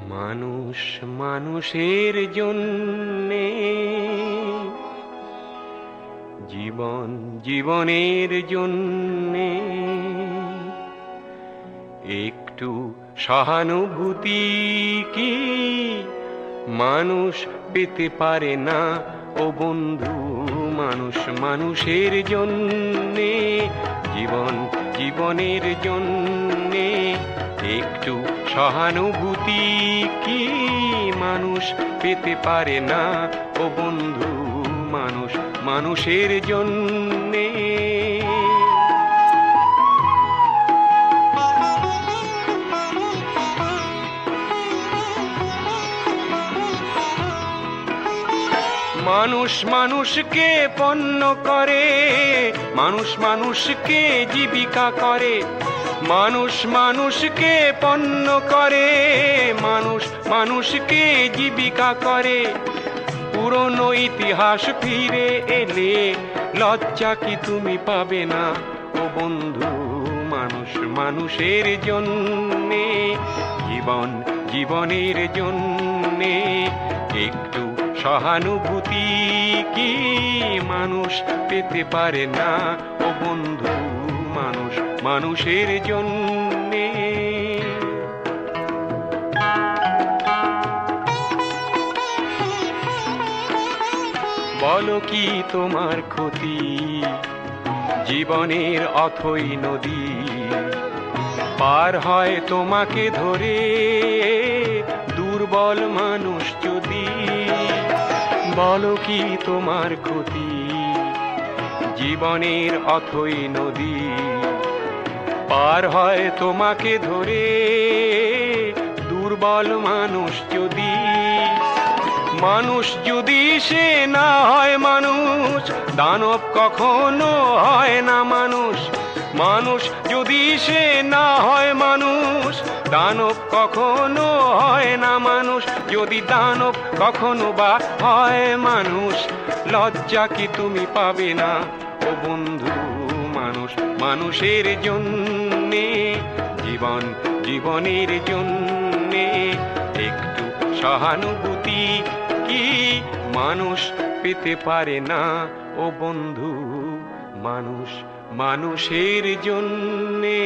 মানুষ মানুষের জন্যে, জীবন জীবনের জন্যে একটু সহানুভূতি কি মানুষ পেতে পারে না ও বন্ধু? মানুষ মানুষের জন্যে, জীবন জীবনের জন্যে একটু সহানুভূতি কি মানুষ পেতে পারে না ও বন্ধু? মানুষ মানুষের জন্যে। মানুষ মানুষকে পণ্য করে, মানুষ মানুষকে জীবিকা করে, মানুষ মানুষকে পণ্য করে, মানুষ মানুষকে জীবিকা করে। পুরনো ইতিহাস ফিরে এলে লজ্জা কি তুমি পাবে না ও বন্ধু? মানুষ মানুষের জন্যে, জীবন জীবনের জন্যে একটু সহানুভূতি কি মানুষ পেতে পারে না ও বন্ধু? মানুষ মানুষের জন্যে। বলো কি তোমার ক্ষতি জীবনের অথই নদী পার হয় তোমাকে ধরে দুর্বল মানুষ যদি? বলো কি তোমার ক্ষতি জীবনের অথই নদী পার হয় তোমাকে ধরে দুর্বল মানুষ যদি? মানুষ যদি সে না হয় মানুষ, দানব কখনো হয় না মানুষ। মানুষ যদি সে না হয় মানুষ, দানব কখনো হয় না মানুষ। যদি দানব কখনো বা হয় মানুষ, লজ্জা কি তুমি পাবে না ও বন্ধু? মানুষ মানুষের জন্যে, জীবন জীবনের জন্যে একটু সহানুভূতি কি মানুষ পেতে পারে না ও বন্ধু? মানুষ মানুষের জন্যে।